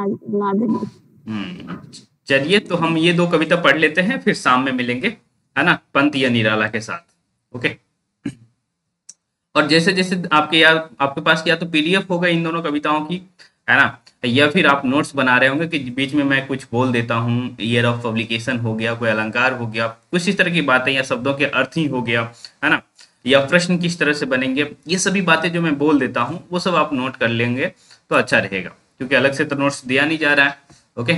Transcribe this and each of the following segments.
ला देंगे। चलिए, तो हम ये 2 कविता पढ़ लेते हैं, फिर शाम में मिलेंगे, है ना, पंत या निराला के साथ। ओके। और जैसे जैसे आपके पास या तो पीडीएफ होगा इन दोनों कविताओं की, है ना, या फिर आप नोट्स बना रहे होंगे कि बीच में मैं कुछ बोल देता हूँ, ईयर ऑफ पब्लिकेशन हो गया, कोई अलंकार हो गया, कुछ इस तरह की बातें, या शब्दों के अर्थ ही हो गया, है ना, या प्रश्न किस तरह से बनेंगे, ये सभी बातें जो मैं बोल देता हूँ वो सब आप नोट कर लेंगे तो अच्छा रहेगा, क्योंकि अलग से तो नोट्स दिया नहीं जा रहा है। ओके।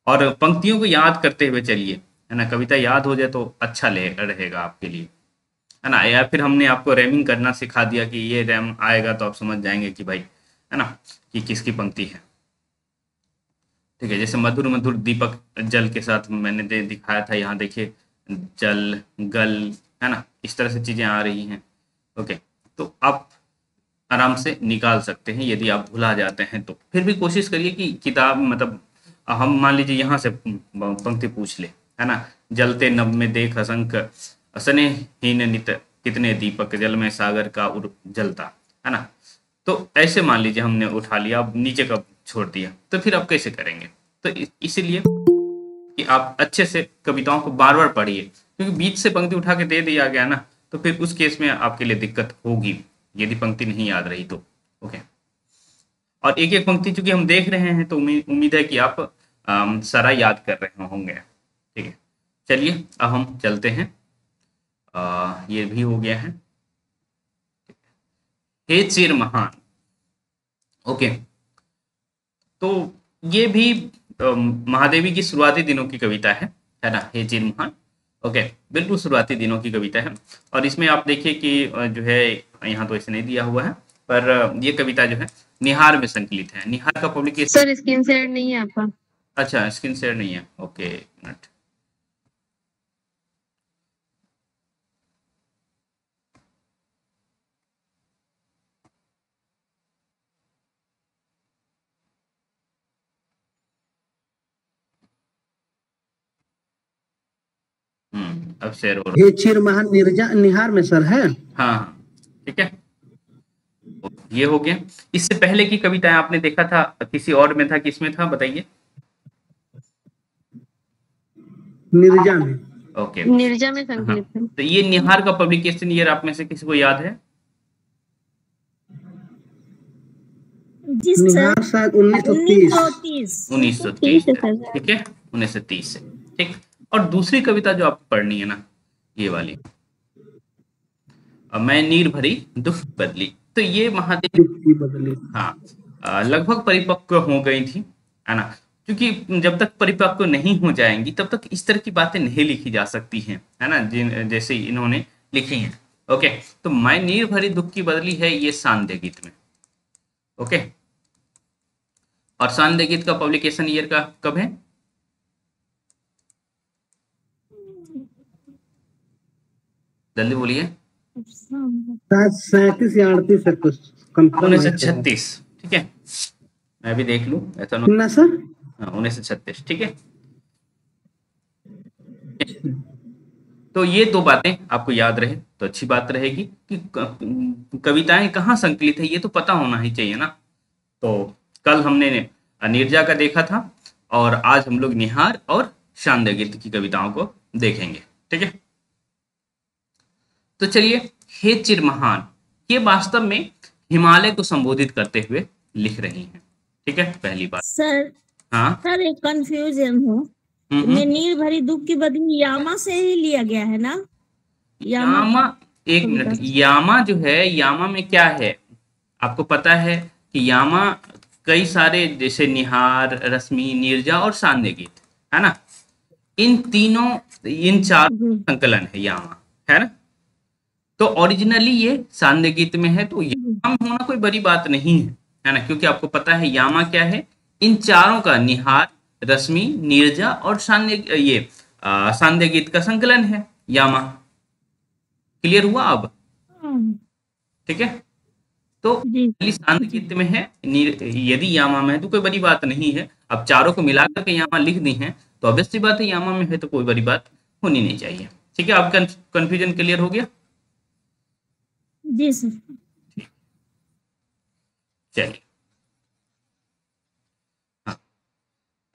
और पंक्तियों को याद करते हुए चलिए, है ना, कविता याद हो जाए तो अच्छा रहेगा आपके लिए, है ना, या फिर हमने आपको रैमिंग करना सिखा दिया कि ये रैम आएगा तो आप समझ जाएंगे कि भाई, है ना, कि किसकी पंक्ति है। ठीक है, जैसे मधुर मधुर दीपक जल के साथ मैंने दिखाया था, यहाँ देखिए जल, गल, है ना, इस तरह से चीजें आ रही हैं। ओके। तो आप आराम से निकाल सकते हैं, यदि आप भुला जाते हैं तो फिर भी कोशिश करिए कि किताब, मतलब हम मान लीजिए यहाँ से पंक्ति पूछ ले, है ना, जलते नभ में देख असंख्य असने हीन नित कितने दीपक जल में सागर का उर जलता, है ना, तो ऐसे मान लीजिए हमने उठा लिया, अब नीचे का छोड़ दिया, तो फिर आप कैसे करेंगे? तो इसीलिए कि आप अच्छे से कविताओं को बार बार पढ़िए, क्योंकि बीच से पंक्ति उठा के दे दिया गया ना, तो फिर उस केस में आपके लिए दिक्कत होगी यदि पंक्ति नहीं याद रही तो। ओके। और एक एक पंक्ति चूंकि हम देख रहे हैं तो उम्मीद है कि आप सारा याद कर रहे होंगे। ठीक है, चलिए अब हम चलते हैं। ये भी हो गया है। हे चिर महान। ओके। तो ये भी महादेवी की शुरुआती दिनों की कविता है ना, हे चिर महान। ओके, बिल्कुल शुरुआती दिनों की कविता है। और इसमें आप देखिए कि जो है, यहाँ तो इसे नहीं दिया हुआ है, पर ये कविता जो है निहार में संकलित है। निहार का पब्लिकेशन, सर स्क्रीन शेयर नहीं है आपका? अच्छा, स्क्रीन शेयर नहीं है। Okay, minute. अब शेयर हो रहा हे चिर महान निर्जा निहार में सर है। हाँ हाँ, ठीक है, ये हो गया। इससे पहले की कविताएं आपने देखा था किसी और में था, किसमें था बताइए? निर्जा में। ओके, निर्जा में हाँ, संकलित है। तो ये निहार का पब्लिकेशन ईयर आप में से किसी को याद है? जी सर, निहार शायद 1930। 1930 ठीक है, 1930 से। ठीक। और दूसरी कविता जो आपको पढ़नी है ना, ये वाली, मैं नीर भरी दुख बदली, तो ये महादेव की बदली। हाँ, लगभग परिपक्व हो गई थी, है ना, क्योंकि जब तक परिपक्व नहीं हो जाएंगी तब तक इस तरह की बातें नहीं लिखी जा सकती हैं, है ना, जैसे इन्होंने लिखी हैं। ओके। तो मैं नीर भरी दुख की बदली है ये सांध्य गीत में। ओके। और सांध्य गीत का पब्लिकेशन ईयर का कब है? जल्दी बोलिए। शायद 37 या 38 है कुछ, कंफर्म नहीं है। 1936। ठीक है, मैं भी देख लूं ऐसा कितना सर? हाँ, 1936। ठीक है। तो ये 2 बातें आपको याद रहे तो अच्छी बात रहेगी कि कविताएं कहाँ संकलित है ये तो पता होना ही चाहिए ना। तो कल हमने नीरजा का देखा था, और आज हम लोग निहार और शांत गीत की कविताओं को देखेंगे। ठीक है, तो चलिए, हे चिर महान, ये वास्तव में हिमालय को संबोधित करते हुए लिख रही हैं। ठीक है, पहली बात। सर, हाँ सर एक कंफ्यूजन हो, में नीर भरी दुख की बदली यामा से ही लिया गया है ना? यामा, एक मिनट, यामा जो है, यामा में क्या है आपको पता है कि यामा कई सारे, जैसे निहार, रश्मि, नीरजा और शांत गीत, है ना, इन तीनों, इन 4 संकलन है यामा, है ना। तो ओरिजिनली ये शांत गीत में है, तो यामा में होना कोई बड़ी बात नहीं है ना, क्योंकि आपको पता है यामा क्या है, इन चारों का, निहार, रश्मि, नीरजा और शांत गीत का संकलन है यामा। क्लियर हुआ अब? ठीक है, तो शांत गीत में है, यदि यामा में है तो कोई बड़ी बात नहीं है। अब चारों को मिलाकर के यामा लिख दी है तो ऑब्वियस सी बात है यामा में है तो कोई बड़ी बात होनी नहीं चाहिए। ठीक है, आपका कंफ्यूजन क्लियर हो गया? जी सर। चलिए, हाँ,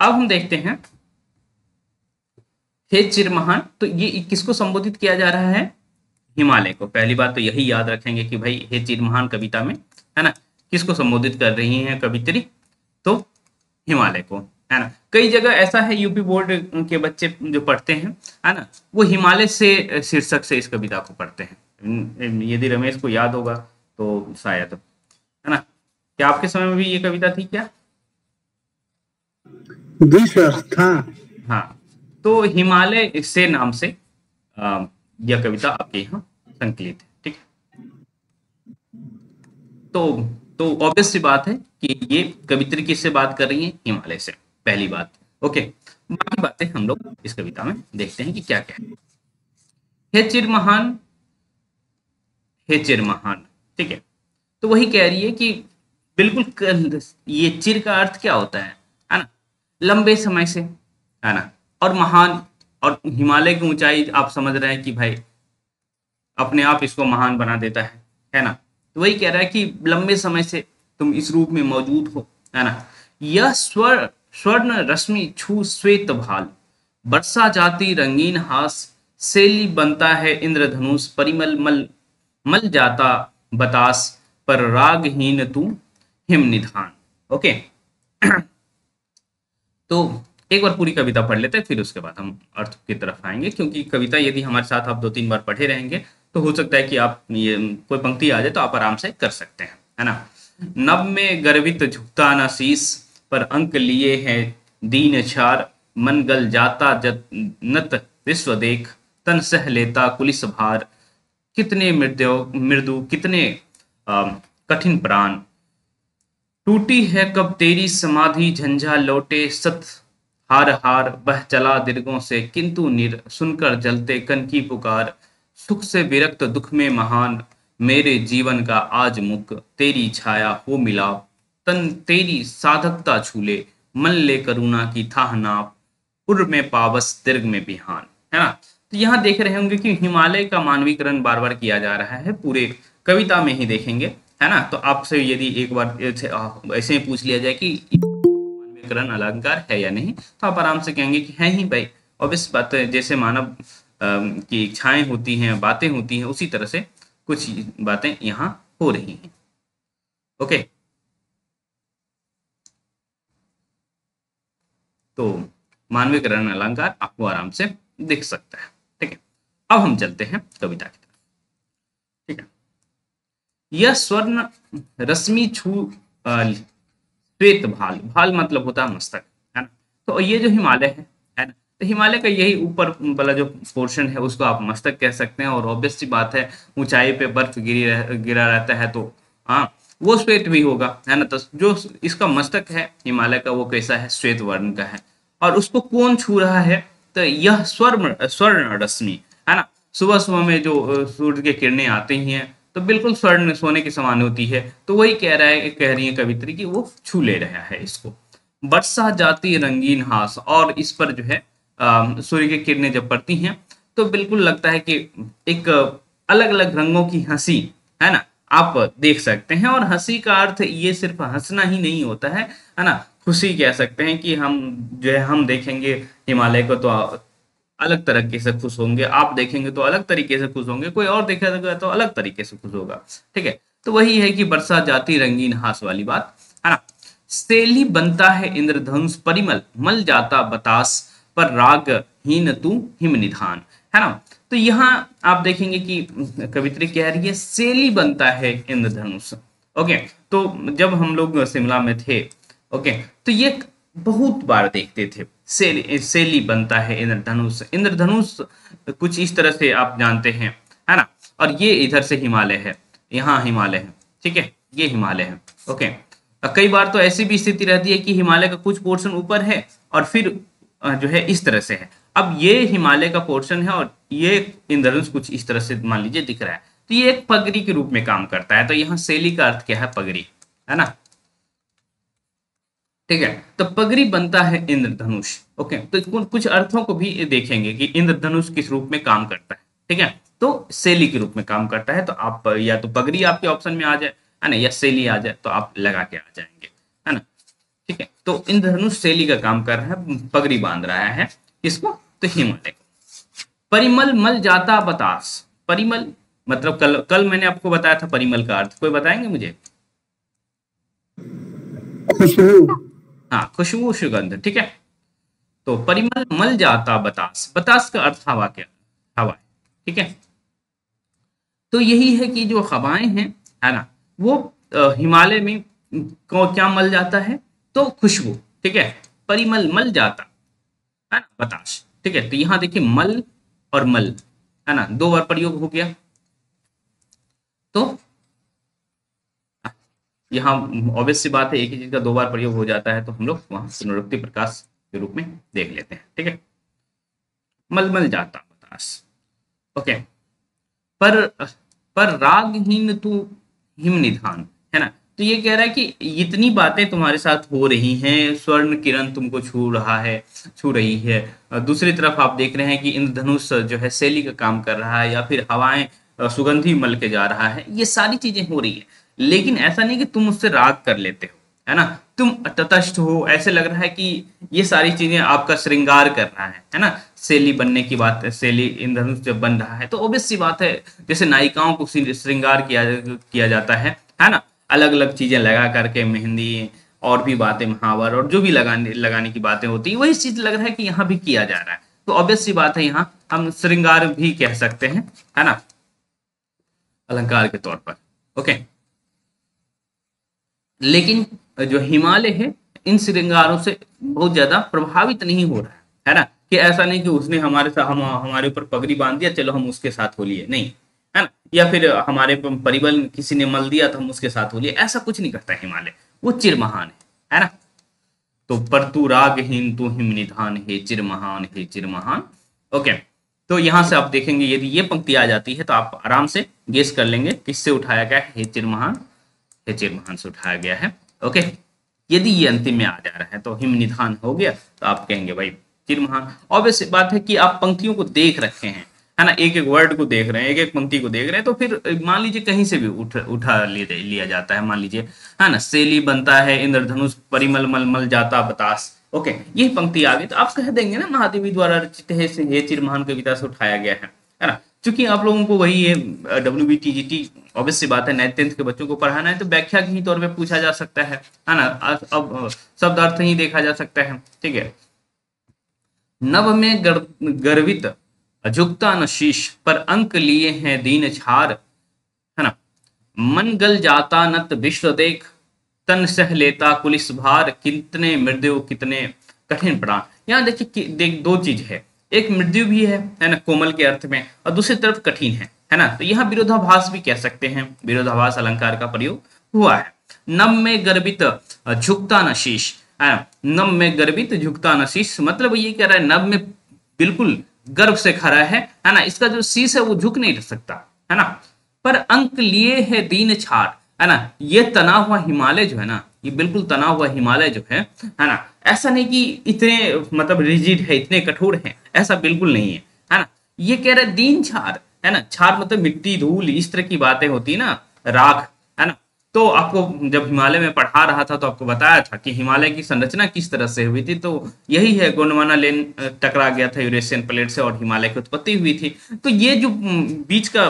अब हम देखते हैं हे चिरमहान, तो ये किसको संबोधित किया जा रहा है? हिमालय को। पहली बात तो यही याद रखेंगे कि भाई हे चिरमहान कविता में, है ना, किसको संबोधित कर रही हैं कवित्री? तो हिमालय को, है ना। कई जगह ऐसा है, यूपी बोर्ड के बच्चे जो पढ़ते हैं, है ना, वो हिमालय से शीर्षक से इस कविता को पढ़ते हैं। यदि रमेश को याद होगा तो शायद, है ना। क्या आपके समय में भी ये कविता थी क्या? जी सर, था। हाँ, तो हिमालय से नाम से यह कविता आपके यहाँ संकलित है, ठीक है। तो ऑब्वियस सी बात है कि ये कवित्री किससे बात कर रही है? हिमालय से, पहली बात। ओके, बाकी बातें हम लोग इस कविता में देखते हैं कि क्या क्या है। हे चिरमहान, हे चिरमहान, ठीक है। तो वही कह रही है कि बिल्कुल ये चिर का अर्थ क्या होता है ना, लंबे समय से, है ना, और महान, और हिमालय की ऊंचाई आप समझ रहे हैं कि भाई अपने आप इसको महान बना देता है ना। तो वही कह रहा है कि लंबे समय से तुम इस रूप में मौजूद हो, है ना। यह स्वर्ण रश्मि छू श्वेत भाल, वर्षा जाति रंगीन हास, शैली बनता है इंद्रधनुष, परिमल मल जाता बतास, पर रागहीन तू हिम निधान। ओके, तो एक बार पूरी कविता पढ़ लेते हैं, फिर उसके बाद हम अर्थ की तरफ आएंगे, क्योंकि कविता यदि हमारे साथ आप 2-3 बार पढ़े रहेंगे तो हो सकता है कि आप ये कोई पंक्ति आ जाए तो आप आराम से कर सकते हैं, है ना। नभ में गर्वित झुकता न शीस, पर अंक लिए हैं दीन छार, मन गल जाता नत विश्व देख, तन सह लेता कुलिस भार, कितने मृदु कितने कठिन प्राण, टूटी है कब तेरी समाधि झंझा लौटे सत, हार हार बह चला दीर्घों से किंतु निर, सुनकर जलते कन की पुकार, सुख से विरक्त दुख में महान, मेरे जीवन का आज मुख, तेरी छाया हो मिला, तन तेरी साधकता छूले, मन ले करुणा की थाह नाप, उर में पावस दीर्घ में बिहान, है ना। तो यहाँ देख रहे होंगे कि हिमालय का मानवीकरण बार बार किया जा रहा है, पूरे कविता में ही देखेंगे, है ना। तो आपसे यदि एक बार ऐसे ही पूछ लिया जाए कि मानवीकरण अलंकार है या नहीं, तो आप आराम से कहेंगे कि है ही भाई। ऑब्वियस बात है, जैसे मानव की इच्छाएं होती हैं, बातें होती हैं, उसी तरह से कुछ बातें यहाँ हो रही हैं। ओके, तो मानवीकरण अलंकार आपको आराम से दिख सकता है, ठीक है। अब हम चलते हैं कविता की तरफ, ठीक है। यह स्वर्ण रश्मि छू श्वेत भाल, भाल मतलब होता है मस्तक, है ना। तो ये जो हिमालय है ना, तो हिमालय का यही ऊपर वाला जो पोर्शन है उसको आप मस्तक कह सकते हैं। और ऑब्वियस सी बात है, ऊंचाई पे बर्फ गिरा रहता है, तो हाँ वो श्वेत भी होगा, है ना। तो जो इसका मस्तक है हिमालय का, वो कैसा है? श्वेत वर्ण का है। और उसको कौन छू रहा है? तो यह स्वर्ण रश्मि, है ना। सुबह सुबह में जो सूर्य की किरणें आती हैं तो बिल्कुल स्वर्ण सोने के समान होती है। तो वही कह रही है कवित्री कि वो छू ले रहा है इसको। वर्षा जाती रंगीन हास, और इस पर जो है सूर्य की किरणें जब पड़ती हैं तो बिल्कुल लगता है कि एक अलग अलग रंगों की हंसी, है ना, आप देख सकते हैं। और हंसी का अर्थ ये सिर्फ हंसना ही नहीं होता है ना। खुशी कह सकते हैं कि हम जो है हम देखेंगे हिमालय को तो अलग तरीके से खुश होंगे, आप देखेंगे तो अलग तरीके से खुश होंगे, कोई और देखेगा तो अलग तरीके से खुश होगा, ठीक है। तो वही है कि वर्षा जाती रंगीन हास वाली बात, है ना। शैली बनता है इंद्रधनुष, परिमल मल जाता बतास, पर राग हीन तू हिम निधान, है ना। तो यहाँ आप देखेंगे कि कवित्री कह रही है शैली बनता है इंद्रधनुष। ओके, तो जब हम लोग शिमला में थे, ओके, तो ये बहुत बार देखते थे, शैली बनता है इंद्रधनुष। इंद्रधनुष कुछ इस तरह से आप जानते हैं, है ना। और ये इधर से हिमालय है, यहाँ हिमालय है, ठीक है, ये हिमालय है। ओके, कई बार तो ऐसी भी स्थिति रहती है कि हिमालय का कुछ पोर्शन ऊपर है और फिर जो है इस तरह से है। अब ये हिमालय का पोर्शन है और ये इंद्रधनुष कुछ इस तरह से मान लीजिए दिख रहा है, तो ये एक पगड़ी के रूप में काम करता है। तो यहाँ शैली का अर्थ क्या है? पगड़ी, है ना, ठीक है। तो पगड़ी बनता है इंद्रधनुष। ओके, तो कुछ अर्थों को भी देखेंगे कि इंद्रधनुष किस रूप में काम करता है, ठीक है। तो शैली के रूप में काम करता है। तो आप या तो पगड़ी आपके ऑप्शन में आ जाए, है ना, या शैली आ जाए तो आप लगा के आ जाएंगे, है ना। ठीक है, तो इंद्रधनुष शैली का काम कर रहा है, पगड़ी बांध रहा है किसको, तो हिमालय को। परिमल मल जाता बतास, परिमल मतलब कल मैंने आपको बताया था परिमल का अर्थ, कोई बताएंगे मुझे? खुशबू। हाँ, खुशबू सुगंध, ठीक है। तो परिमल मल जाता बतास, बतास का अर्थ हवा, क्या हवा, ठीक है। तो यही है कि जो हवाएं हैं, है ना, वो हिमालय में क्या मल जाता है, तो खुशबू, ठीक है। परिमल मल जाता है ना बतास, ठीक है। तो यहाँ देखिए मल और मल, है ना, 2 बार प्रयोग हो गया। तो यहाँ ऑब्वियस सी बात है, एक ही चीज का 2 बार प्रयोग हो जाता है, तो हम लोग वहां पुनरुक्ति प्रकाश के रूप में देख लेते हैं, ठीक है। मलमल जाता बतास, ओके। पर रागहीन तू हिम निधान, है ना। तो ये कह रहा है कि इतनी बातें तुम्हारे साथ हो रही हैं, स्वर्ण किरण तुमको छू रही है। दूसरी तरफ आप देख रहे हैं कि इंद्रधनुष जो है शैली का काम कर रहा है, या फिर हवाएं सुगंधी मल के जा रहा है, ये सारी चीजें हो रही है, लेकिन ऐसा नहीं कि तुम उससे राग कर लेते हो, है ना, तुम तटस्थ हो, ऐसे लग रहा है कि ये सारी चीजें आपका श्रृंगार कर रहा है ना। शैली बनने की बात है, शैली इंद्रधनुष जब बन रहा है तो ऑब्वियस सी बात है, जैसे नायिकाओं को श्रृंगार किया जाता है ना, अलग अलग चीजें लगा करके, मेहंदी और भी बातें, महावर और जो भी लगाने की बातें होती है, वही चीज लग रहा है कि यहाँ भी किया जा रहा है। तो ऑब्वियस सी बात है, यहाँ हम श्रृंगार भी कह सकते हैं, है ना, अलंकार के तौर पर, ओके। लेकिन जो हिमालय है इन श्रृंगारों से बहुत ज्यादा प्रभावित नहीं हो रहा है ना, कि ऐसा नहीं कि उसने हमारे साथ हमारे ऊपर पगड़ी बांध दिया, चलो हम उसके साथ हो लिए, नहीं, है ना, या फिर हमारे परिबल किसी ने मल दिया तो हम उसके साथ हो लिए, ऐसा कुछ नहीं करता हिमालय, वो चिरमहान है ना। तो पर तू रागहीन तू हिम निधान, हे चिरमहान, हे चिरमहान, ओके। तो यहां से आप देखेंगे, यदि ये पंक्ति आ जाती है तो आप आराम से गेस कर लेंगे किससे उठाया गया है, हे चिरमहान, हे चिरमहान से उठाया गया है, ओके। यदि ये अंतिम में आ जा रहा है तो हिम निधान हो गया, तो आप कहेंगे भाई चिरमहान। ऑब्वियस बात है कि आप पंक्तियों को देख रखे हैं, है ना, एक एक वर्ड को देख रहे हैं, एक एक पंक्ति को देख रहे हैं, तो फिर मान लीजिए कहीं से भी उठा लिया जाता है, मान लीजिए, है ना, शैली बनता है इंद्रधनुष, परिमल मलमल जाता बतास, ओके, ये पंक्ति आ गई तो आप कह देंगे ना महादेवी द्वारा रचित है, ये चिरमहान कविता से उठाया गया है ना। चूंकि आप लोगों को वही है WBTGT, ऑब्वियस सी बात है 9th 10th के बच्चों को पढ़ाना है, तो व्याख्या के ही तौर पे पूछा जा सकता है ना। अब शब्द अर्थ ही देखा जा सकता है, ठीक है। नभ में गर्वित झुकता न शीश, पर अंक लिए हैं दीन छार, है ना। मन गल जाता नत विश्व देख, तन सह लेता कुलिस भार, कितने मृत्यु कितने कठिन प्राण। यहाँ देखिए, देख 2 चीज है, एक मृत्यु भी है ना, कोमल के अर्थ में, और दूसरी तरफ कठिन है ना। तो यहाँ विरोधाभास भी कह सकते हैं, विरोधाभास अलंकार का प्रयोग हुआ है। नम में गर्वित झुकता न शीश, नम में गर्वित झुकता न शीश, मतलब ये कह रहा है नभ में बिल्कुल गर्व से खड़ा है ना, इसका जो शीश है वो झुक नहीं सकता, है ना। पर अंक लिए है दीन छाड़, है ना, ये तना हुआ हिमालय जो है ना, ये बिल्कुल तना हुआ हिमालय जो है ना, ऐसा नहीं कि इतने मतलब रिजिड है, इतने कठोर है, ऐसा बिल्कुल नहीं है ना। ये कह रहा है दीन छाड़, है ना, छाड़ मतलब मिट्टी धूल इस तरह की बातें होती है ना, राख, है ना। तो आपको जब हिमालय में पढ़ा रहा था तो आपको बताया था कि हिमालय की संरचना किस तरह से हुई थी, तो यही है, गोंडवाना लेन टकरा गया था यूरेशियन प्लेट से और हिमालय की उत्पत्ति हुई थी। तो ये जो बीच का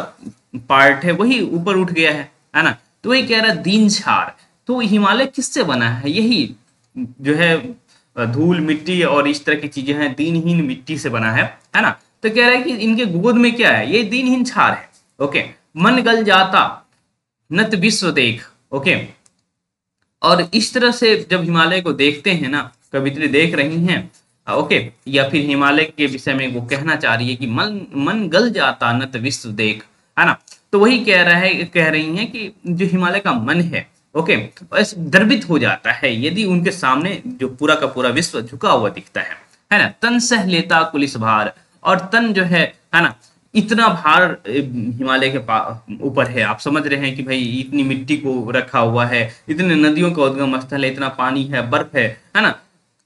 पार्ट है वही ऊपर उठ गया है ना। तो ये कह रहा है दीन छाड़, तो हिमालय किससे बना है, यही जो है धूल मिट्टी और इस तरह की चीजें हैं, दीनहीन मिट्टी से बना है ना। तो कह रहा है कि इनके गोद में क्या है, ये दीनहीन छाड़ है, ओके। मन गल जाता नत विश्व देख, ओके। और इस तरह से जब हिमालय को देखते हैं ना, कवित्री देख रही हैं, ओके, या फिर हिमालय के विषय में वो कहना चाह रही है कि मन गल जाता नत विश्व देख, है ना। तो वही कह रही हैं कि जो हिमालय का मन है, ओके, द्रवित हो जाता है यदि उनके सामने जो पूरा का पूरा विश्व झुका हुआ दिखता है ना। तन सह लेता कुलिस भार, और तन जो है ना, इतना भार हिमालय के ऊपर है, आप समझ रहे हैं कि भाई इतनी मिट्टी को रखा हुआ है, इतने नदियों का उद्गम स्थल है, इतना पानी है, बर्फ है ना,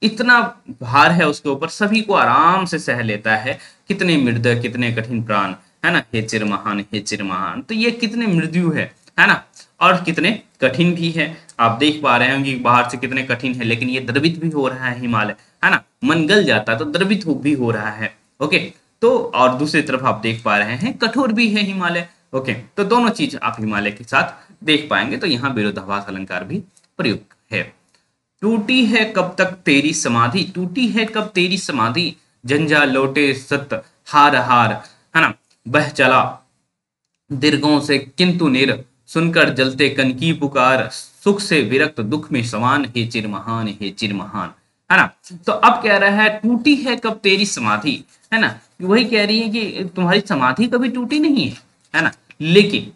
इतना भार है उसके ऊपर, सभी को आराम से सह लेता है, कितने मृदय कितने कठिन प्राण, है ना, हे चिरमहान, हे चिरमहान। तो ये कितने मृत्यु है ना। और कितने कठिन भी है। आप देख पा रहे हैं कि बाहर से कितने कठिन है, लेकिन ये द्रवित भी हो रहा है हिमालय, है ना, मन गल जाता है तो द्रवित भी हो रहा है। ओके, तो और दूसरी तरफ आप देख पा रहे हैं कठोर भी है हिमालय। ओके, तो दोनों चीज आप हिमालय के साथ देख पाएंगे, तो यहाँ विरोधाभास अलंकार भी प्रयुक्त है। टूटी है कब तक तेरी समाधि, टूटी है कब तेरी समाधि, झंझा लौटे सत हार हार, है ना, बह चला दीर्घों से किंतु निर, सुनकर जलते कन की पुकार, सुख से विरक्त दुख में समान, हे चिर महान हे चिर महान, है ना। तो अब कह रहा है टूटी है कब तेरी समाधि, है ना, वही कह रही है कि तुम्हारी समाधि कभी टूटी नहीं है ना, लेकिन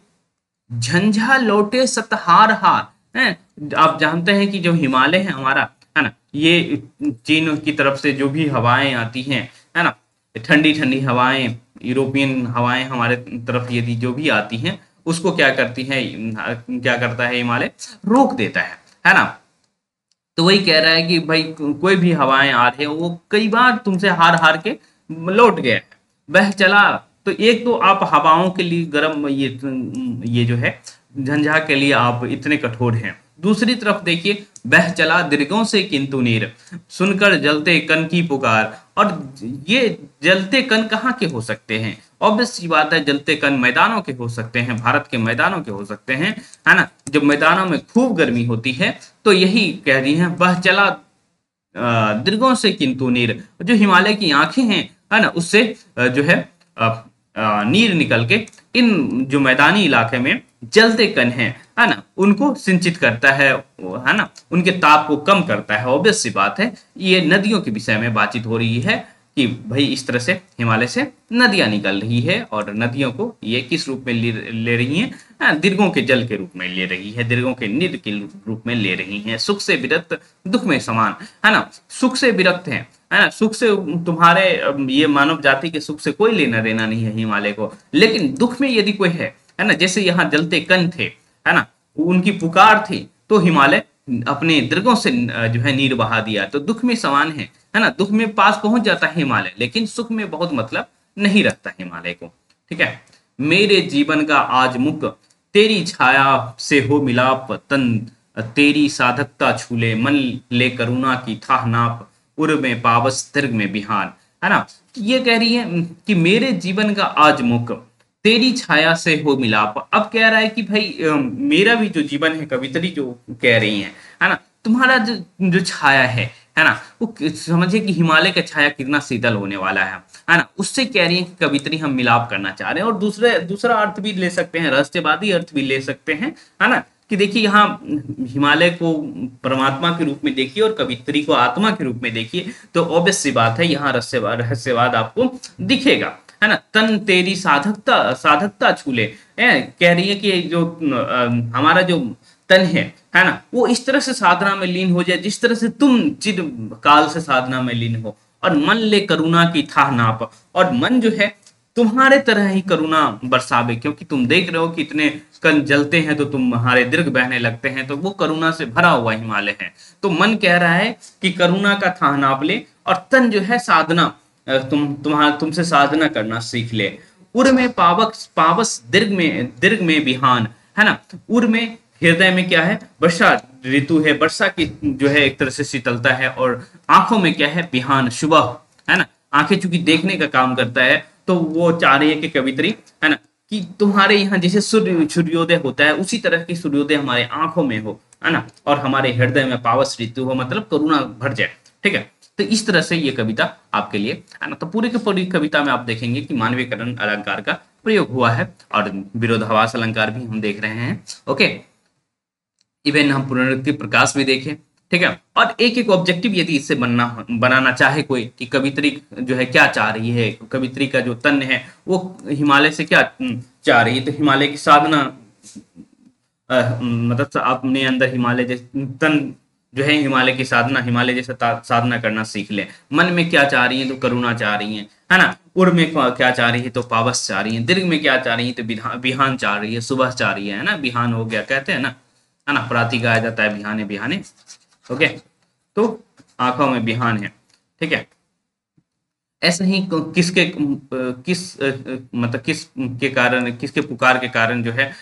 झंझा लौटे सतहार हार है। आप जानते हैं कि जो हिमालय है हमारा, है ना, ये चीन की तरफ से जो भी हवाएं आती हैं, है ना, ठंडी ठंडी हवाएं, यूरोपियन हवाएं हमारे तरफ यदि जो भी आती हैं, उसको क्या करती है, क्या करता है हिमालय, रोक देता है ना। तो वही कह रहा है कि भाई कोई भी हवाएं आ रही है वो कई बार तुमसे हार हार के लौट गया, बह चला। तो एक तो आप हवाओं के लिए गर्म, ये जो है झंझा के लिए आप इतने कठोर हैं, दूसरी तरफ देखिए बह चला दीर्घों से किंतु नीर, सुनकर जलते कन की पुकार। और ये जलते कन कहाँ के हो सकते हैं, ऑब्वियस सी बात है, जलते कन मैदानों के हो सकते हैं, भारत के मैदानों के हो सकते हैं, है ना। जब मैदानों में खूब गर्मी होती है तो यही कह रही है बह चला दीर्घों से किंतु नीर, जो हिमालय की आंखें हैं, है ना, उससे जो है नीर निकल के इन जो मैदानी इलाके में जलते कण हैं, है ना, उनको सिंचित करता है ना, उनके ताप को कम करता है। ऑब्वियस सी बात है, ये नदियों के विषय में बातचीत हो रही है कि भाई इस तरह से हिमालय से नदियां निकल रही है, और नदियों को ये किस रूप में ले रही हैं, दीर्घों के जल के रूप में ले रही है, दीर्घों के निध के रूप में ले रही हैं। सुख से विरक्त दुख में समान, है ना, सुख से विरक्त है ना, सुख से तुम्हारे ये मानव जाति के सुख से कोई लेना देना नहीं है हिमालय को, लेकिन दुख में यदि कोई है ना, जैसे यहाँ जलते कण थे, है ना, उनकी पुकार थी, तो हिमालय अपने दीर्घों से जो है नीर बहा दिया, तो दुख में समान है ना, दुख में पास पहुंच जाता है हिमालय, लेकिन सुख में बहुत मतलब नहीं रखता हिमालय को। ठीक है, मेरे जीवन का आज मुख, तेरी छाया से हो मिलाप, तन तेरी साधकता छूले, मन ले करुणा की था नाप, उर में पावस दीर्घ में बिहान, है ना। ये कह रही है कि मेरे जीवन का आज मुख, तेरी छाया से हो मिलाप। अब कह रहा है कि भाई मेरा भी जो जीवन है, कवित्री जो कह रही है ना, तुम्हारा जो छाया है ना, वो समझिए कि हिमालय का छाया कितना शीतल होने वाला है ना, उससे कह रही है कि कवित्री हम मिलाप करना चाह रहे हैं। और दूसरा अर्थ भी ले सकते हैं, रहस्यवादी अर्थ भी ले सकते हैं, है ना, कि देखिए यहाँ हिमालय को परमात्मा के रूप में देखिए और कवित्री को आत्मा के रूप में देखिए, तो ऑब्वियस सी बात है यहाँ रहस्यवाद आपको दिखेगा, है ना। तन तेरी साधकता छूले, कह रही है कि जो हमारा जो तन है ना, वो इस तरह से साधना में लीन हो जाए जिस तरह से तुम चिर काल से साधना में लीन हो। और मन ले करुणा की था नाप, और मन जो है तुम्हारे तरह ही करुणा बरसावे, क्योंकि तुम देख रहे हो कि इतने कण जलते हैं तो तुम्हारे दीर्घ बहने लगते हैं, तो वो करुणा से भरा हुआ हिमालय है। तो मन कह रहा है कि करुणा का था नाप ले, और तन जो है साधना, तुमसे साधना करना सीख ले। उर में पावस दीर्घ में बिहान, है ना, उर में हृदय में क्या है, वर्षा ऋतु है, वर्षा की जो है एक तरह से शीतलता है, और आंखों में क्या है, बिहान सुबह, है ना। आंखें चूंकि देखने का काम करता है, तो वो चाह रही है कि कवित्री, है ना, कि तुम्हारे यहाँ जैसे सूर्योदय होता है उसी तरह की सूर्योदय हमारे आंखों में हो, है ना, और हमारे हृदय में पावस ऋतु हो, मतलब करुणा भर जाए। ठीक है, तो इस तरह से ये कविता आपके लिए, है ना। तो पूरी की पूरी कविता में आप देखेंगे कि मानवीकरण अलंकार का प्रयोग हुआ है, और विरोधाभास अलंकार भी हम देख रहे हैं। ओके, इवन हम पुनरुक्ति प्रकाश भी देखें। ठीक है, और एक एक ऑब्जेक्टिव यदि इससे बनाना चाहे कोई, कि कवित्री जो है क्या चाह रही है, कवित्री का जो तन है वो हिमालय से क्या चाह रही है, तो हिमालय की साधना, मतलब अपने अंदर हिमालय जैसे तन जो है, हिमालय की साधना, हिमालय जैसा साधना करना सीख ले। मन में क्या चाह रही है, तो करुणा चाह रही है ना। उर में क्या चाह रही है, तो पावस चाह रही है। दीर्घ में क्या चाह रही है, तो बिहान चाह रही है, सुबह चाह रही है ना, बिहान हो गया कहते हैं ना, है ना, प्राति गाया जाता है बिहाने बिहाने। ओके, तो आंखों में बिहान है। ठीक है, ऐसे ही किसके मतलब किस के कारण, किसके पुकार के कारण जो है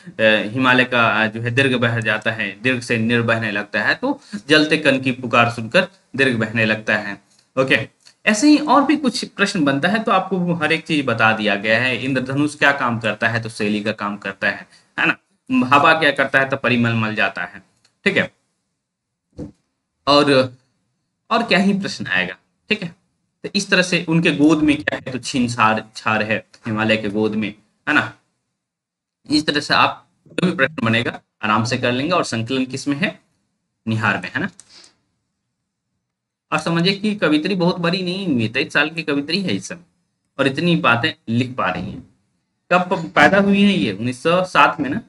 हिमालय का जो है दीर्घ बह जाता है, दीर्घ से निर बहने लगता है, तो जलते कण की पुकार सुनकर दीर्घ बहने लगता है। ओके, ऐसे ही और भी कुछ प्रश्न बनता है, तो आपको हर एक चीज बता दिया गया है। इंद्रधनुष क्या काम करता है, तो शैली का काम करता है ना। हवा क्या करता है, तो परिमल मल जाता है। ठीक है, और और क्या ही प्रश्न आएगा। ठीक है, तो इस तरह से उनके गोद में क्या है, तो छीन छार छार है हिमालय के गोद में, है ना। इस तरह से आप जो भी प्रश्न बनेगा आराम से कर लेंगे। और संकलन किस में है, निहार में, है ना। और समझिए कि कवित्री बहुत बड़ी नहीं हुई है, 23 साल की कवित्री है इस समय, और इतनी बातें लिख पा रही हैं। कब पैदा हुई है ये, 1907 में ना।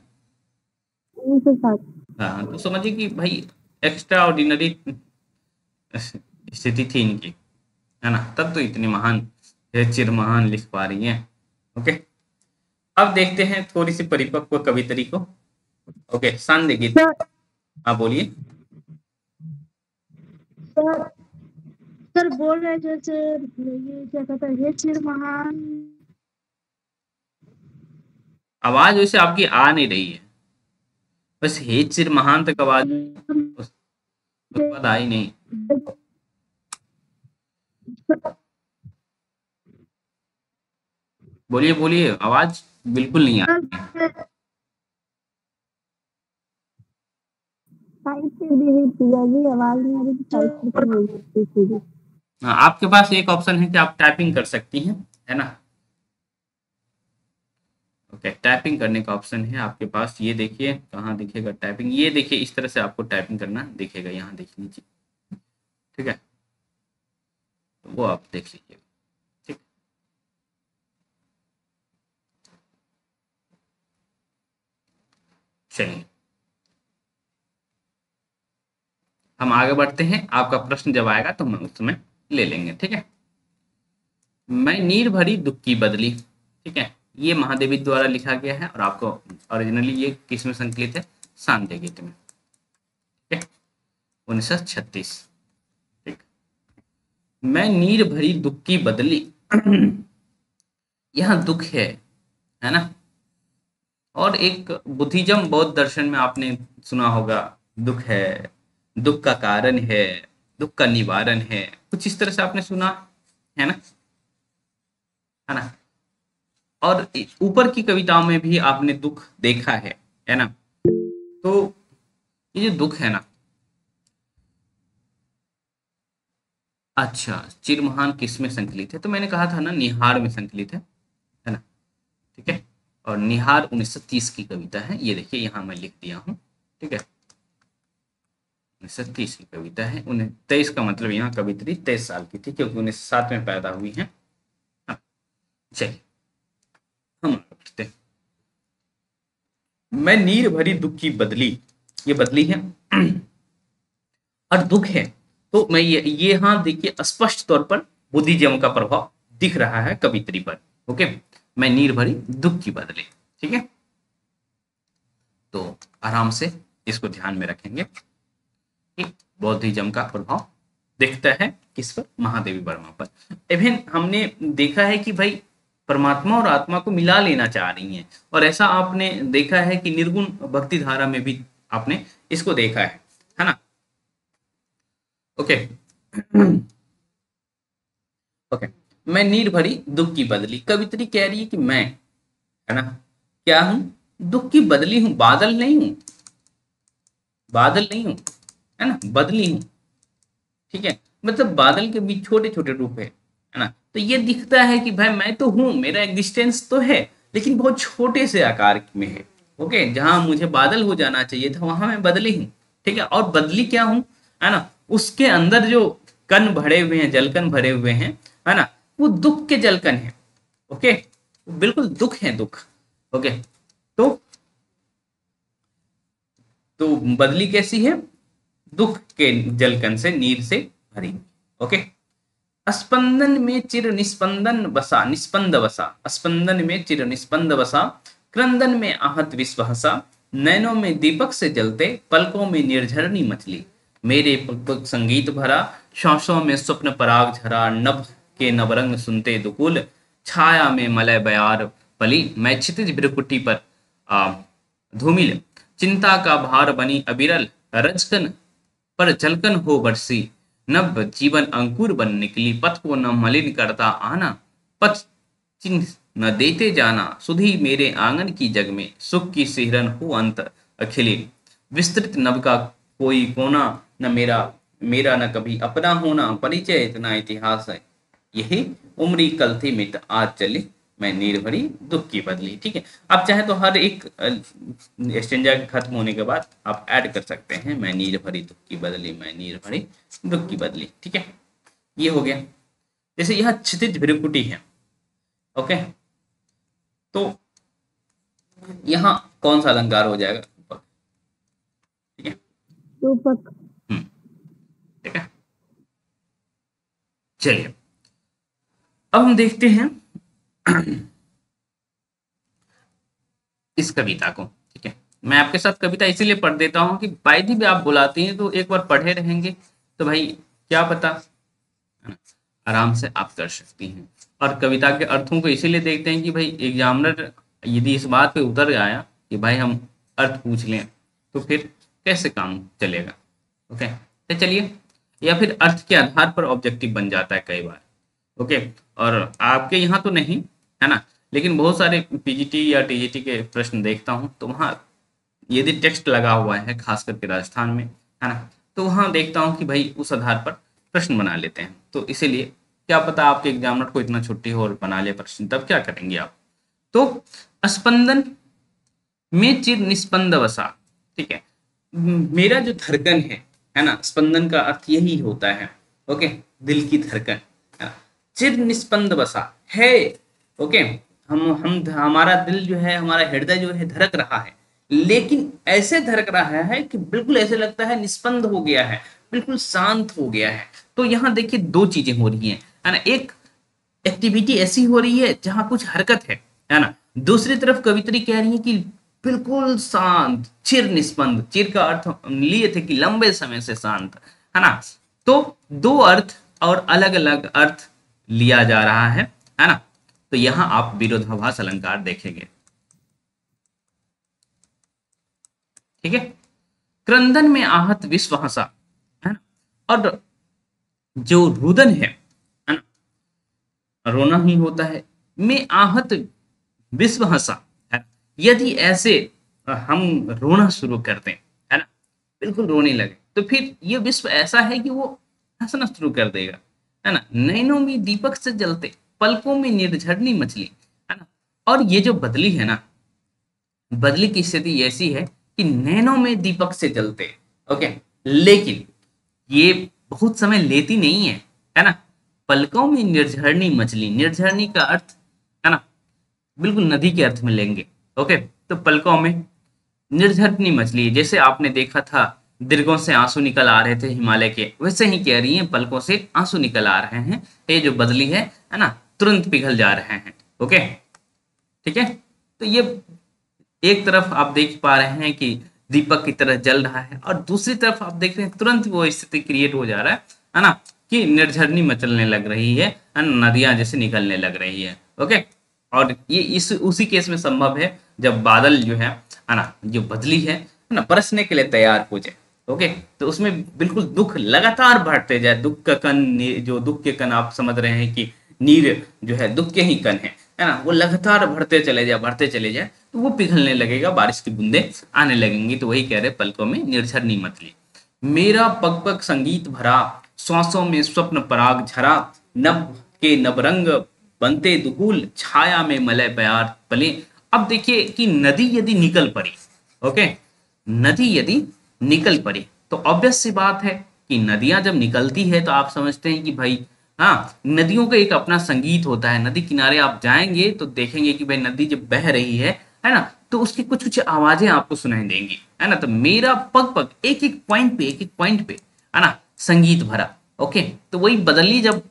1907। हाँ, तो समझिए कि भाई एक्स्ट्रा ऑर्डिनरी स्थिति थी इनकी, है ना, तब तो इतनी महान चिर महान लिख पा रही हैं। ओके, अब देखते हैं थोड़ी सी परिपक्व कवित्री को। ओके, सांध्य गीत। हाँ बोलिए। सर बोल रहे जैसे ये क्या कहता है, ये चिर महान। आवाज वैसे आपकी आ नहीं रही है, बस हे चिर महान तक आवाज उसके बाद आई नहीं। बोलिए बोलिए, आवाज बिल्कुल नहीं आ रही। आवाज नहीं आ रही। हाँ, आपके पास एक ऑप्शन है कि आप टाइपिंग कर सकती हैं, है ना। ओके, टाइपिंग करने का ऑप्शन है आपके पास। ये देखिए कहाँ दिखेगा टाइपिंग, ये देखिए इस तरह से आपको टाइपिंग करना दिखेगा, यहाँ देख लीजिए। ठीक है, तो वो आप देख लीजिएगा। ठीक, चलिए हम आगे बढ़ते हैं। आपका प्रश्न जब आएगा तो हम उस समय ले लेंगे। ठीक है, मैं नीर भरी दुख की बदली। ठीक है, ये महादेवी द्वारा लिखा गया है, और आपको ओरिजिनली ये किस में संकलित है, सांध्य गीत में। ठीक है, 1936। ठीक, मैं नीर भरी दुख की बदली। यह दुख है ना। और एक बुद्धिज्म बौद्ध दर्शन में आपने सुना होगा, दुख है, दुख का कारण है, दुख का निवारण है, कुछ इस तरह से आपने सुना है ना, है ना। और ऊपर की कविताओं में भी आपने दुख देखा है ना। तो ये जो दुख है ना, अच्छा चिर महान किस में संकलित है, तो मैंने कहा था ना निहार में संकलित है ना। ठीक है, और निहार 1930 की कविता है। ये देखिए यहाँ मैं लिख दिया हूँ। ठीक है, 1930 की कविता है। 23 का मतलब यहाँ कवित्री 23 साल की थी, क्योंकि 1907 में पैदा हुई है। चलिए हम पढ़ते हैं। मैं नीर भरी दुख की बदली, ये बदली है और दुख है, तो मैं ये हाँ देखिए स्पष्ट तौर पर बुद्धिज्म का प्रभाव दिख रहा है कवित्री पर। ओके, मैं नीर भरी दुख की बदली। ठीक है, तो आराम से इसको ध्यान में रखेंगे। बौद्धिज्म का प्रभाव दिखता है किस पर, महादेवी वर्मा पर। इवन हमने देखा है कि भाई परमात्मा और आत्मा को मिला लेना चाह रही हैं, और ऐसा आपने देखा है कि निर्गुण भक्ति धारा में भी आपने इसको देखा है ना। ओके ओके, मैं नीर भरी दुख की बदली। कवित्री कह रही है कि मैं, है ना, क्या हूं, दुख की बदली हूं, बादल नहीं हूं, बादल नहीं हूं, है ना, बदली हूं। ठीक है, मतलब बादल के बीच छोटे छोटे रूप है ना। तो ये दिखता है कि भाई मैं तो हूं, मेरा एग्जिस्टेंस तो है, लेकिन बहुत छोटे से आकार में है। ओके, जहां मुझे बादल हो जाना चाहिए था वहां मैं बदली हूं। ठीक है, और बदली क्या हूं, है ना, उसके अंदर जो कण भरे हुए हैं, जलकण भरे हुए हैं, है ना, वो दुख के जलकण है। ओके, बिल्कुल दुख है, दुख। ओके, तो बदली कैसी है, दुख के जलकण से, नीर से भरी। ओके, स्पंदन में चिर निस्पंदन बसा, निस्पंद बसा, स्पंदन में चिर निस्पंद बसा, क्रंदन में आहत विश्व हसा, नैनों में दीपक से जलते, पलकों में निर्झरनी मचली, मेरे पग पग संगीत भरा, सांसों में स्वप्न पराग झरा, नभ के नवरंग सुनते दुकुल, छाया में मलय बयार पली, मैं क्षितिज भ्रकुटी पर धूमिल, चिंता का भार बनी अबिरल, रजकन पर जलकन हो बरसी, नव जीवन अंकुर बन निकली, पथ को न मलिन करता आना, पथ चिन्ह न देते जाना, सुधी मेरे आंगन की जग में, सुख की सिहरन हो अंत अखिली, विस्तृत नभ का कोई कोना, न मेरा न कभी अपना होना, परिचय इतना इतिहास है, यही उम्री कल थी मित आज चली, मैं नीर भरी दुख की बदली। ठीक है, आप चाहे तो हर एक स्टेंजा खत्म होने के बाद आप ऐड कर सकते हैं, मैं नीर भरी दुख की बदली, मैं नीर भरी दुख की बदली। ठीक है, ये हो गया। जैसे यह क्षितिज भ्रकुटी है, ओके, तो यहाँ कौन सा अलंकार हो जाएगा? ठीक है, रूपक। ठीक है, चलिए अब हम देखते हैं इस कविता को। ठीक है, मैं आपके साथ कविता इसीलिए पढ़ देता हूं कि बायदी भी आप बुलाती हैं तो एक बार पढ़े रहेंगे तो भाई क्या पता आराम से आप कर सकती हैं। और कविता के अर्थों को इसीलिए देखते हैं कि भाई एग्जामिनर यदि इस बात पे उतर आया कि भाई हम अर्थ पूछ लें तो फिर कैसे काम चलेगा। ओके, तो चलिए, या फिर अर्थ के आधार पर ऑब्जेक्टिव बन जाता है कई बार। ओके, और आपके यहाँ तो नहीं है ना, लेकिन बहुत सारे पीजीटी या टीजीटी के प्रश्न देखता हूँ तो वहाँ यदि टेक्स्ट लगा हुआ है, खास करके राजस्थान में, है ना, तो वहाँ देखता हूँ कि भाई उस आधार पर प्रश्न बना लेते हैं। तो इसीलिए क्या पता आपके एग्जामिनर को इतना छुट्टी हो और बना ले प्रश्न, तब क्या करेंगे आप? तो स्पंदन में चिर निस्पंद वसा। ठीक है, मेरा जो धड़कन है ना, स्पंदन का अर्थ यही होता है, ओके, दिल की धड़कन, चिर निस्पंद बसा है। ओके, हम हमारा दिल जो है, हमारा हृदय जो है धड़क रहा है, लेकिन ऐसे धड़क रहा है कि बिल्कुल ऐसे लगता है निस्पंद हो गया है, बिल्कुल शांत हो गया है। तो यहाँ देखिए दो चीजें हो रही हैं, है ना, एक एक्टिविटी ऐसी हो रही है जहां कुछ हरकत है ना, दूसरी तरफ कवित्री कह रही है कि बिल्कुल शांत, चिर निस्पंद। चिर का अर्थ लिए थे कि लंबे समय से शांत, है ना। तो दो अर्थ और अलग अलग अर्थ लिया जा रहा है ना। तो यहां आप विरोधाभास अलंकार देखेंगे। ठीक है, क्रंदन में आहत विश्व हंसा, है ना, और जो रुदन है ना, रोना ही होता है, में आहत विश्व हंसा, है। यदि ऐसे हम रोना शुरू करते हैं, है ना, बिल्कुल रोने लगे, तो फिर ये विश्व ऐसा है कि वो हंसना शुरू कर देगा, है ना। नैनों में दीपक से जलते, पलकों में निर्झरनी मछली, है ना। और ये जो बदली है ना, बदली की स्थिति ऐसी है कि नैनों में दीपक से जलते, ओके, लेकिन ये बहुत समय लेती नहीं है ना। पलकों में निर्झरनी मछली, निर्झरनी का अर्थ, है ना, बिल्कुल नदी के अर्थ में लेंगे। ओके, तो पलकों में निर्झरनी मछली, जैसे आपने देखा था दीर्घों से आंसू निकल आ रहे थे हिमालय के, वैसे ही कह रही है पलकों से आंसू निकल आ रहे हैं। ये जो बदली है ना, तुरंत पिघल जा रहे हैं। ओके, ठीक है, तो ये एक तरफ आप देख पा रहे हैं कि दीपक की तरह जल रहा है, और दूसरी तरफ आप देख रहे हैं तुरंत वो स्थिति क्रिएट हो जा रहा है ना, कि निर्झरनी मचलने लग रही है, नदियां जैसे निकलने लग रही है। ओके, और ये इस उसी केस में संभव है जब बादल जो है ना, जो बदली है ना, बरसने के लिए तैयार हो जाए। ओके, तो उसमें बिल्कुल दुख लगातार बढ़ते जाए, दुख का कण, जो दुख के कण आप समझ रहे हैं कि नीर जो है दुख के ही कण है ना, वो लगातार बढ़ते चले जाए, तो वो पिघलने लगेगा, बारिश की बूंदे आने लगेंगी। तो वही कह रहे पलकों में निर्झरनी मछली। मेरा पग पग संगीत भरा, श्वासों में स्वप्न पराग झरा, नभ के नवरंग बनते दुकूल, छाया में मलय प्यार पले। अब देखिए कि नदी यदि निकल पड़ी, ओके, नदी यदि निकल पड़ी तो ऑब्वियस सी बात है कि नदियां जब निकलती है तो आप समझते हैं कि भाई, हाँ, नदियों का एक अपना संगीत होता है। नदी किनारे आप जाएंगे तो देखेंगे कि भाई नदी जब बह रही है ना, तो उसकी कुछ कुछ आवाजें आपको सुनाई देंगी, है ना। तो मेरा पग पग एक एक पॉइंट पे है ना संगीत भरा। ओके, तो वही बदली जब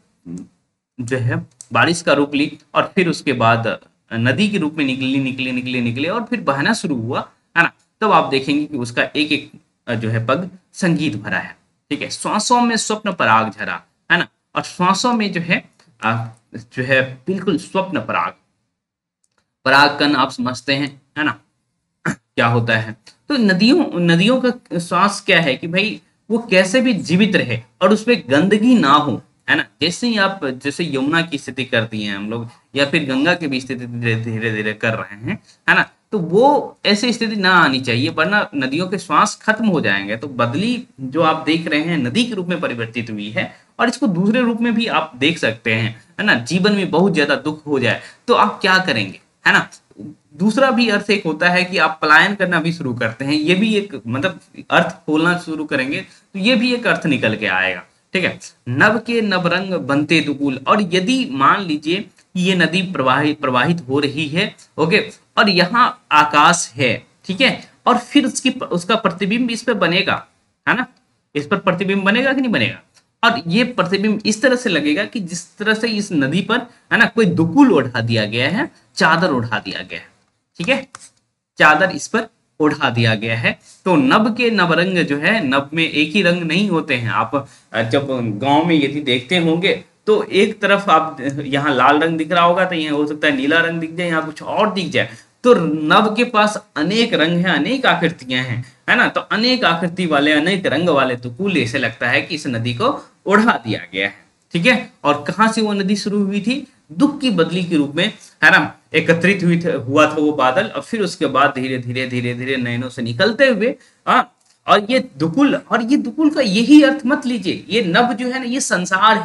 जो है बारिश का रूप ली और फिर उसके बाद नदी के रूप में निकली और फिर बहना शुरू हुआ, है ना, तब आप देखेंगे कि उसका एक एक जो है पग संगीत भरा है। ठीक है, श्वासों में स्वप्न पराग झरा, है ना, और श्वासों में जो है जो है बिल्कुल स्वप्न पराग, पराग कण आप समझते हैं, है ना, क्या होता है। तो नदियों नदियों का श्वास क्या है कि भाई वो कैसे भी जीवित रहे और उसमें गंदगी ना हो, है ना। जैसे ही आप जैसे यमुना की स्थिति कर दी है हम लोग, या फिर गंगा की भी स्थिति धीरे धीरे कर रहे हैं, है ना, तो वो ऐसी स्थिति ना आनी चाहिए, वरना नदियों के श्वास खत्म हो जाएंगे। तो बदली जो आप देख रहे हैं नदी के रूप में परिवर्तित हुई है, और इसको दूसरे रूप में भी आप देख सकते हैं, है ना। जीवन में बहुत ज्यादा दुख हो जाए तो आप क्या करेंगे, है ना। दूसरा भी अर्थ एक होता है कि आप पलायन करना भी शुरू करते हैं, ये भी एक मतलब अर्थ खोलना शुरू करेंगे तो ये भी एक अर्थ निकल के आएगा, ठीक है। नभ के नवरंग बनते दुकूल, और यदि मान लीजिए ये नदी प्रवाहित हो रही है, ओके, और यहाँ आकाश है, ठीक है, और फिर उसका प्रतिबिंब इस पर बनेगा, है ना, इस पर प्रतिबिंब बनेगा कि नहीं बनेगा। और ये प्रतिबिंब इस तरह से लगेगा कि जिस तरह से इस नदी पर, है ना, कोई दुकुल ओढ़ा दिया गया है, चादर ओढ़ा दिया गया है, ठीक है, चादर इस पर ओढ़ा दिया गया है। तो नभ के नवरंग जो है, नभ में एक ही रंग नहीं होते हैं। आप जब गांव में यदि देखते होंगे तो एक तरफ आप यहाँ लाल रंग दिख रहा होगा, तो यहाँ हो सकता है नीला रंग दिख जाए, यहाँ कुछ और दिख जाए। तो नभ के पास अनेक रंग हैं, अनेक आकृतियां हैं, है ना। तो अनेक आकृति वाले, अनेक रंग वाले दुकुल ऐसे लगता है कि इस नदी को ओढ़ा दिया गया है, ठीक है। और कहाँ से वो नदी शुरू हुई थी? दुख की बदली के रूप में, है ना, एकत्रित हुआ था वो बादल, और फिर उसके बाद धीरे धीरे धीरे धीरे नयनों से निकलते हुए, और ये दुकुल का यही अर्थ मत लीजिए, ये नभ जो है ना, ये संसार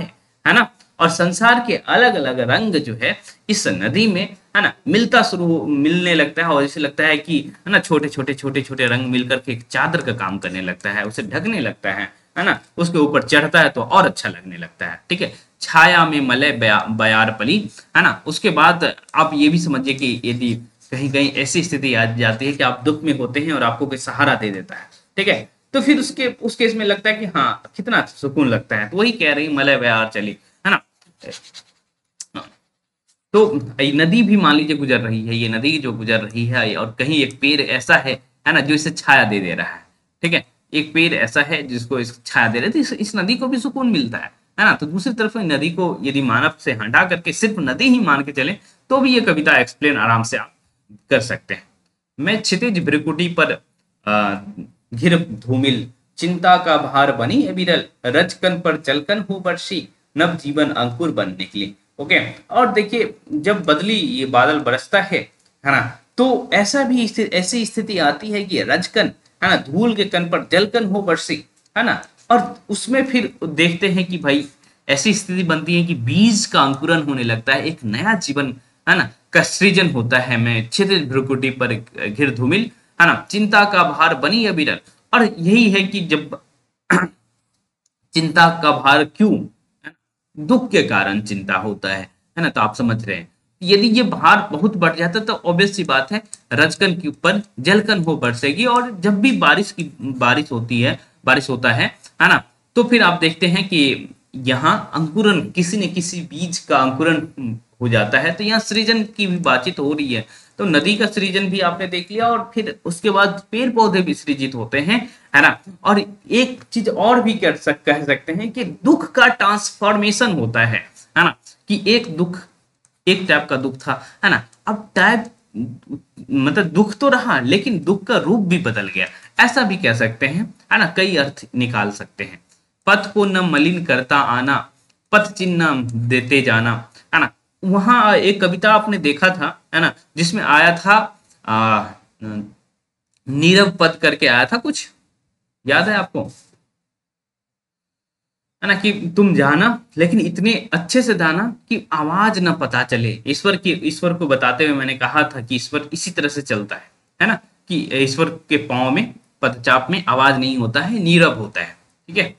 है ना। और संसार के अलग अलग रंग जो है इस नदी में, है ना, मिलने लगता है, और ऐसे लगता है कि, है ना, छोटे छोटे रंग मिलकर के एक चादर का काम करने लगता है, उसे ढकने लगता है ना, उसके ऊपर चढ़ता है तो और अच्छा लगने लगता है, ठीक है। छाया में मलय बयार पली, है ना। उसके बाद आप ये भी समझिए कि यदि कहीं कहीं ऐसी स्थिति आ जाती है कि आप दुख में होते हैं और आपको कोई सहारा दे देता है, ठीक है, तो फिर उस केस में लगता है कि हाँ कितना सुकून लगता है। तो वही कह रही मलय बयार चली, है ना। तो नदी भी मान लीजिए गुजर रही है, ये नदी जो गुजर रही है, और कहीं एक पेड़ ऐसा है ना, जो इसे छाया दे रहा है, ठीक है, एक पेड़ ऐसा है जिसको इस छाया दे रहे थे, इस नदी को भी सुकून मिलता है ना। तो दूसरी तरफ नदी को यदि मानव से हटा करके सिर्फ नदी ही मान के चले तो भी ये कविता एक्सप्लेन आराम से आप कर सकते हैं। मैं क्षितिज भ्रिकुटी पर घिर धूमिल, चिंता का भार बनी अविरल, रचकन पर चलकन हो वर्षी, नव जीवन अंकुर बन निकली। ओके, और देखिए जब बदली ये बादल बरसता है ना, तो ऐसी स्थिति आती है कि रजकन, है ना, धूल के कण पर जलकन हो वर्षी, है ना। और उसमें फिर देखते हैं कि भाई ऐसी स्थिति बनती है कि बीज का अंकुरन होने लगता है, एक नया जीवन, है ना, का सृजन होता है। मैं क्षितिज भ्रुकुटी पर घिर धूमिल, है ना, चिंता का भार बनी अविरल। और यही है कि जब चिंता का भार क्यों, दुख के कारण चिंता होता है ना। तो आप समझ रहे हैं, यदि ये भार बहुत बढ़ जाता है तो ऑब्वियस सी बात है रजकन के ऊपर जलकन हो बरसेगी। और जब भी बारिश होता है ना, तो फिर आप देखते हैं कि यहाँ अंकुरन, किसी न किसी बीज का अंकुरन हो जाता है। तो यहाँ सृजन की भी बातचीत हो रही है। तो नदी का सृजन भी आपने देख लिया, और फिर उसके बाद पेड़ पौधे भी सृजित होते हैं, है ना। और एक चीज और भी कह सकते हैं कि दुख का ट्रांसफॉर्मेशन होता है ना, कि एक टाइप का दुख था, है ना, अब मतलब दुख तो रहा लेकिन दुख का रूप भी बदल गया, ऐसा भी कह सकते हैं, है ना। कई अर्थ निकाल सकते हैं। पथ को न मलिन करता आना, पथ चिन्ह देते जाना, है ना। वहां एक कविता आपने देखा था, है ना, जिसमें आया था नीरव पद करके आया था, कुछ याद है आपको, है ना, कि तुम जाना लेकिन इतने अच्छे से जाना कि आवाज ना पता चले। ईश्वर को बताते हुए मैंने कहा था कि ईश्वर इसी तरह से चलता है ना, कि ईश्वर के पांव में, पदचाप में आवाज नहीं होता है, नीरव होता है, ठीक है।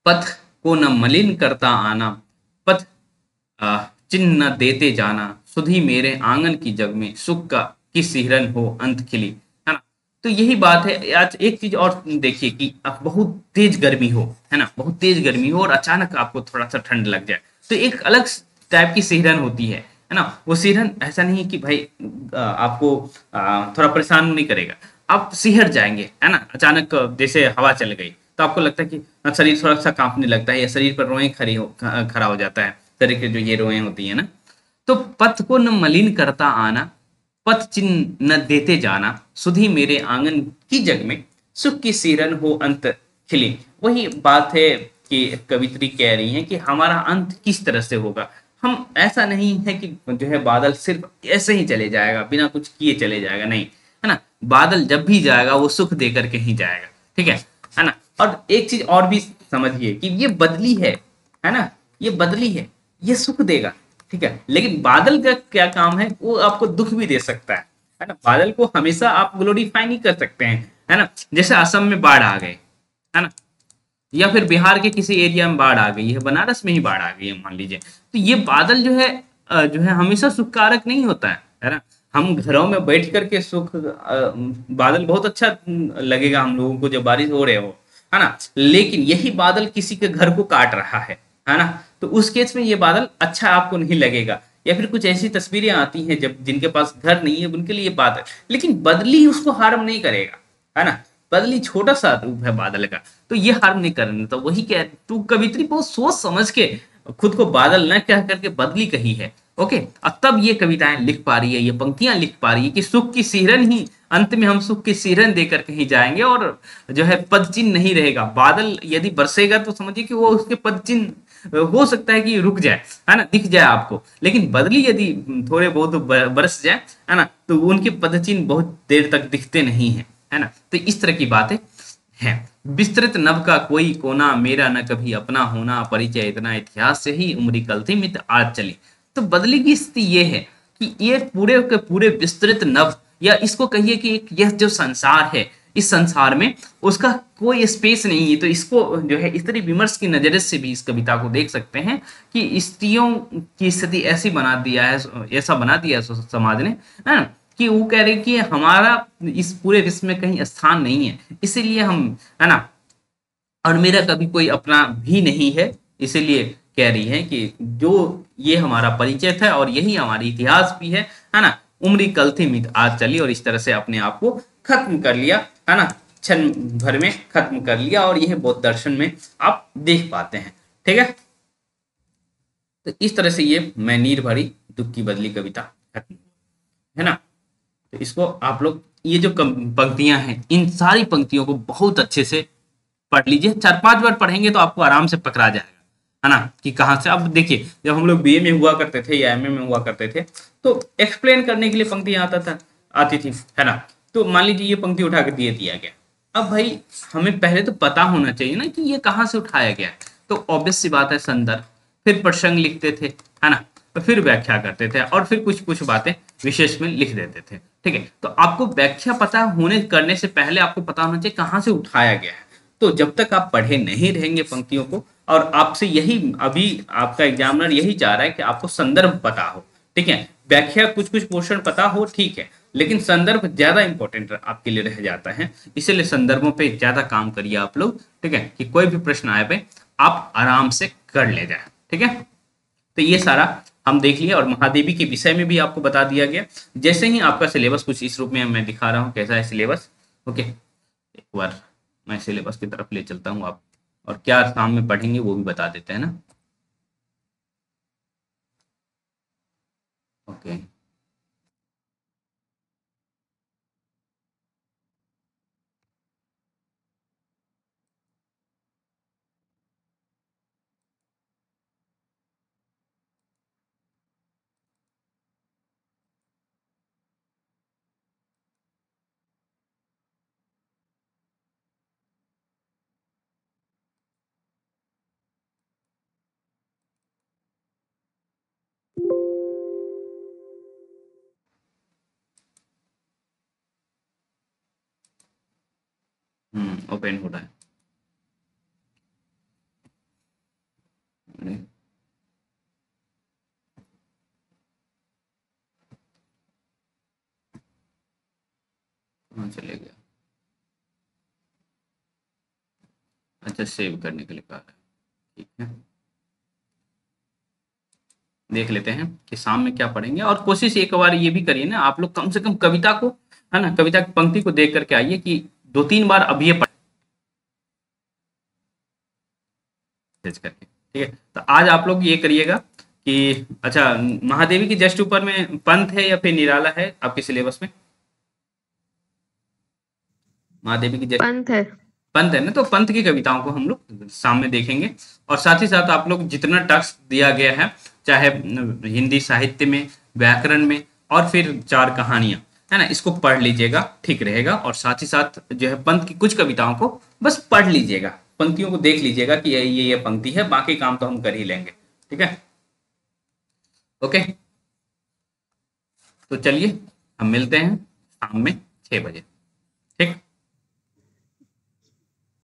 पथ को न मलिन करता आना, पथ चिन्ह न देते जाना, सुधी मेरे आंगन की जग में सुख का की सिहरन हो अंत खिली, है ना। तो यही बात है। आज एक चीज और देखिए कि बहुत तेज गर्मी हो, है ना, बहुत तेज गर्मी हो और अचानक आपको थोड़ा सा ठंड लग जाए, तो एक अलग टाइप की सिहरन होती है ना। वो सिहरन ऐसा नहीं कि भाई आपको थोड़ा परेशान नहीं करेगा, आप सिहर जाएंगे, है ना। अचानक जैसे हवा चल गई तो आपको लगता है कि शरीर थोड़ा सा कांपने लगता है या शरीर पर रोएं खड़ा हो जाता है, शरीर के जो ये रोएं होती है ना। तो पथ को न मलिन करता आना, पथ चिन्ह न देते जाना, सुधी मेरे आंगन की जग में सुख की सिरन हो अंत खिली। वही बात है कि कवित्री कह रही हैं कि हमारा अंत किस तरह से होगा। हम ऐसा नहीं है कि जो है बादल सिर्फ ऐसे ही चले जाएगा, बिना कुछ किए चले जाएगा, नहीं, है ना। बादल जब भी जाएगा वो सुख दे करके ही जाएगा, ठीक है ना। और एक चीज और भी समझिए कि ये बदली है ना, ये बदली है, ये सुख देगा, ठीक है। लेकिन बादल का क्या काम है, वो आपको दुख भी दे सकता है ना। बादल को हमेशा आप ग्लोरीफाई नहीं कर सकते हैं, है ना। जैसे असम में बाढ़ आ गए, है ना, या फिर बिहार के किसी एरिया में बाढ़ आ गई है, बनारस में ही बाढ़ आ गई है मान लीजिए, तो ये बादल जो है हमेशा सुखकारक नहीं होता है ना। हम घरों में बैठ करके बादल बहुत अच्छा लगेगा हम लोगों को जब बारिश हो रहे हो, है ना। लेकिन यही बादल किसी के घर को काट रहा है ना, तो उस केस में ये बादल अच्छा आपको नहीं लगेगा। या फिर कुछ ऐसी तस्वीरें आती हैं जब जिनके पास घर नहीं है उनके लिए बादल, लेकिन बदली उसको हार्म नहीं करेगा, है ना। बदली छोटा सा रूप है बादल का, तो ये हार्म नहीं करने। तो वही कह, तू कवित्री बहुत सोच समझ के खुद को बादल न कह करके बदली कही है, ओके। अब तब ये कविताएं लिख पा रही है, ये पंक्तियां लिख पा रही है कि सुख की सिहरन ही, अंत में हम सुख की सिहरन देकर कहीं जाएंगे और जो है पद चिन्ह नहीं रहेगा। बादल यदि बरसेगा तो समझिए कि वो उसके पद चिन्ह हो सकता है कि रुक जाए, है ना, दिख जाए आपको। लेकिन बदली यदि थोड़े बहुत बरस जाए, है ना, तो उनके पद चिन्ह बहुत देर तक दिखते नहीं है ना। तो इस तरह की बातें हैं। विस्तृत नभ का कोई कोना, मेरा न कभी अपना होना, परिचय इतना इतिहास से ही उम्री कल थी मित आज चली। तो बदली की स्थिति ये है कि ये पूरे के पूरे विस्तृत नभ, या इसको कहिए कि यह जो संसार है, इस संसार में उसका कोई स्पेस नहीं है। तो इसको जो है स्त्री विमर्श की नजर से भी इस कविता को देख सकते हैं कि स्त्रियों की स्थिति ऐसी बना दिया है, ऐसा बना दिया है समाज ने, है ना, कि वो कह रहे कि हमारा इस पूरे विश्व में कहीं स्थान नहीं है, इसीलिए हम, है ना, और मेरा कभी कोई अपना भी नहीं है, इसीलिए कह रही है कि जो ये हमारा परिचय था और यही हमारी इतिहास भी है ना। उम्री कल थी मित आज चली, और इस तरह से अपने आप को खत्म कर लिया, है ना, क्षण भर में खत्म कर लिया। और यह बौद्ध दर्शन में आप देख पाते हैं, ठीक है। तो इस तरह से ये मैं नीर भरी दुख की बदली कविता खत्म, है ना। तो इसको आप लोग, ये जो पंक्तियां हैं, इन सारी पंक्तियों को बहुत अच्छे से पढ़ लीजिए। 4-5 बार पढ़ेंगे तो आपको आराम से पकड़ा जाएगा, है ना, कि कहाँ से। अब देखिए, जब हम लोग बीए में हुआ करते थे या एमए में हुआ करते थे, तो एक्सप्लेन करने के लिए पंक्तियां आती थी, है ना। तो मान लीजिए ये पंक्ति उठा के दिया गया। अब भाई हमें पहले तो पता होना चाहिए ना कि ये कहाँ से उठाया गया है। तो ऑब्वियस सी बात है, संदर्भ, फिर प्रसंग लिखते थे, है ना, तो फिर व्याख्या करते थे, और फिर कुछ बातें विशेष में लिख देते थे, ठीक है। तो आपको व्याख्या पता होने करने से पहले आपको पता होना चाहिए कहाँ से उठाया गया है। तो जब तक आप पढ़े नहीं रहेंगे पंक्तियों को, और आपसे यही अभी आपका एग्जामिनर यही चाह रहा है कि आपको संदर्भ पता हो, ठीक है। व्याख्या कुछ पोर्शन पता हो, ठीक है, लेकिन संदर्भ ज्यादा इंपॉर्टेंट आपके लिए रह जाता है। इसीलिए संदर्भों पे ज्यादा काम करिए आप लोग, ठीक है, कि कोई भी प्रश्न आए पे आप आराम से कर ले जाए, ठीक है। तो ये सारा हम देख लिया, और महादेवी के विषय में भी आपको बता दिया गया। जैसे ही आपका सिलेबस कुछ इस रूप में मैं दिखा रहा हूँ कैसा है सिलेबस, ओके। एक बार मैं सिलेबस की तरफ ले चलता हूँ आप, और क्या शाम में पढ़ेंगे वो भी बता देते हैं ना, ओके। ओपन हो रहा है, कहाँ चले गया। अच्छा, सेव करने के लिए कहा है, ठीक है। देख लेते हैं कि शाम में क्या पढ़ेंगे, और कोशिश एक बार ये भी करिए ना आप लोग, कम से कम कविता को, है ना, कविता की पंक्ति को देख करके आइए कि 2-3 बार अब ये सर्च करके, ठीक है। तो आज आप लोग ये करिएगा कि अच्छा महादेवी के जस्ट ऊपर में पंथ है या फिर निराला है आपके सिलेबस में? महादेवी की जस्ट पंथ है। पंथ है ना, तो पंथ की कविताओं को हम लोग सामने देखेंगे, और साथ ही साथ आप लोग जितना टैक्स दिया गया है, चाहे हिंदी साहित्य में, व्याकरण में, और फिर 4 कहानियां, है ना, इसको पढ़ लीजिएगा, ठीक रहेगा। और साथ ही साथ जो है पंथ की कुछ कविताओं को बस पढ़ लीजिएगा, पंक्तियों को देख लीजिएगा कि ये पंक्ति है, बाकी काम तो हम कर ही लेंगे, ठीक है। ओके, तो चलिए हम मिलते हैं शाम में 6 बजे, ठीक।